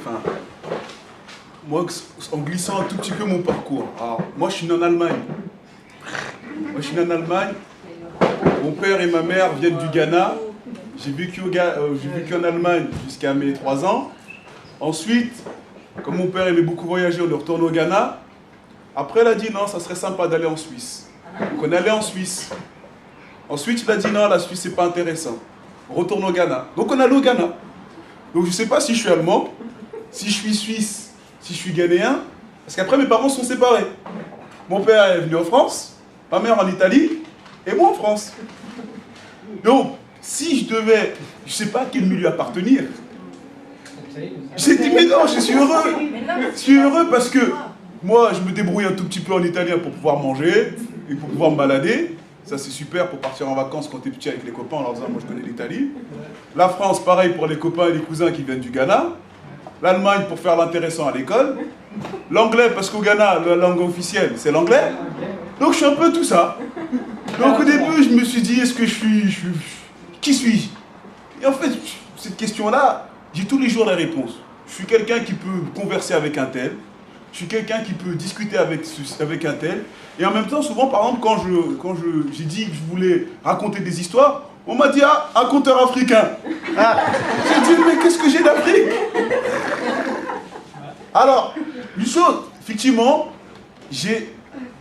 enfin, moi, en glissant un tout petit peu mon parcours. Alors, moi, je suis né en Allemagne. Mon père et ma mère viennent du Ghana. J'ai vécu en Allemagne jusqu'à mes 3 ans. Ensuite, comme mon père aimait beaucoup voyager, on est retourné au Ghana. Après, il a dit non, ça serait sympa d'aller en Suisse. Donc, on est allé en Suisse. Ensuite, il a dit non, la Suisse, c'est pas intéressant. On retourne au Ghana. Donc, on est allé au Ghana. Donc, je ne sais pas si je suis allemand, si je suis suisse, si je suis ghanéen, parce qu'après, mes parents sont séparés. Mon père est venu en France, ma mère en Italie, et moi en France. Donc, si je devais, je ne sais pas à quel milieu appartenir, j'ai dit, mais non, je suis heureux. Je suis heureux parce que moi, je me débrouille un tout petit peu en italien pour pouvoir manger et pour pouvoir me balader. Ça, c'est super pour partir en vacances quand t'es petit avec les copains en leur disant, moi, je connais l'Italie. La France, pareil pour les copains et les cousins qui viennent du Ghana. L'Allemagne pour faire l'intéressant à l'école. L'anglais, parce qu'au Ghana, la langue officielle, c'est l'anglais. Donc, je suis un peu tout ça. Donc, au début, je me suis dit, est-ce que qui suis-je? Et en fait, cette question-là, j'ai tous les jours la réponse. Je suis quelqu'un qui peut converser avec un tel. Je suis quelqu'un qui peut discuter avec un tel. Et en même temps, souvent, par exemple, quand j'ai dit que je voulais raconter des histoires, on m'a dit, ah, un conteur africain. J'ai dit, mais qu'est-ce que j'ai d'Afrique? Alors, une chose, effectivement, je ne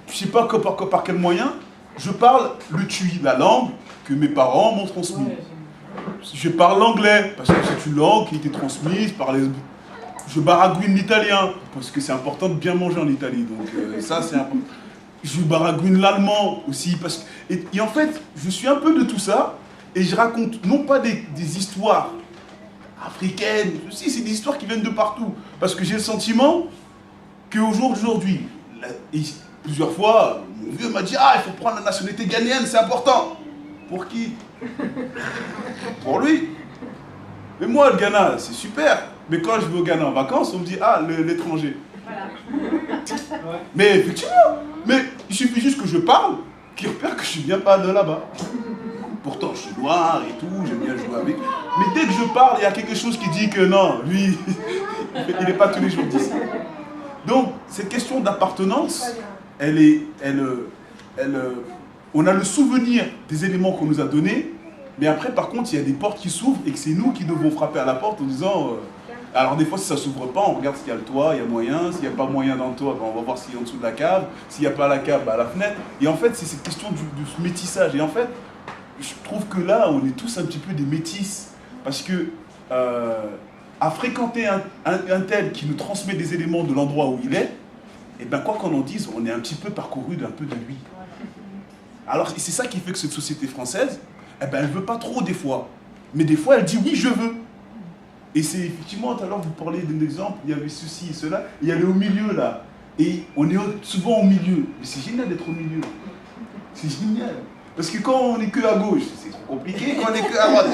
sais pas par quel moyen, je parle le tui, la langue que mes parents m'ont transmise. Je parle l'anglais, parce que c'est une langue qui a été transmise par les... Je baragouine l'italien, parce que c'est important de bien manger en Italie, donc ça c'est important. Je baragouine l'allemand aussi, parce que... Et en fait, je suis un peu de tout ça, et je raconte non pas des histoires africaines, si c'est des histoires qui viennent de partout, parce que j'ai le sentiment qu'au jour d'aujourd'hui, plusieurs fois, mon vieux m'a dit « Ah, il faut prendre la nationalité ghanéenne, c'est important !» Pour qui? Pour lui. Mais moi, le Ghana, c'est super. Mais quand je vais au Ghana en vacances, on me dit « Ah, l'étranger. » Mais effectivement, mais il suffit juste que je parle, qu'il repère que je ne viens pas de là-bas. Pourtant, je suis noir et tout, j'aime bien jouer avec. Mais dès que je parle, il y a quelque chose qui dit que non, lui, il n'est pas tous les jours d'ici. Donc, cette question d'appartenance, on a le souvenir des éléments qu'on nous a donnés, mais après, par contre, il y a des portes qui s'ouvrent et que c'est nous qui devons frapper à la porte en disant... alors des fois, si ça ne s'ouvre pas, on regarde s'il y a le toit, il y a moyen. S'il n'y a pas moyen dans le toit, ben, on va voir s'il y a en dessous de la cave. S'il n'y a pas la cave, ben, à la fenêtre. Et en fait, c'est cette question de ce métissage. Et en fait, je trouve que là, on est tous un petit peu des métis. Parce que à fréquenter un tel qui nous transmet des éléments de l'endroit où il est, et ben quoi qu'on en dise, on est un petit peu parcouru d'un peu de lui. Alors c'est ça qui fait que cette société française, eh ben, elle ne veut pas trop des fois. Mais des fois, elle dit oui, je veux. Et c'est effectivement, tout à l'heure, vous parlez d'un exemple, il y avait ceci et cela, il y avait au milieu là. Et on est souvent au milieu. Mais c'est génial d'être au milieu. C'est génial. Parce que quand on n'est que à gauche, c'est trop compliqué. Quand on n'est que à droite,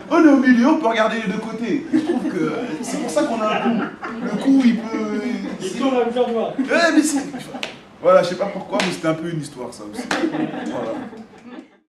on est au milieu, on peut regarder les deux côtés. Et je trouve que c'est pour ça qu'on a un coup. Le coup, il peut... Sinon, on va me faire voir. Ouais, mais c'est... Voilà, je sais pas pourquoi, mais c'était un peu une histoire, ça aussi. Voilà.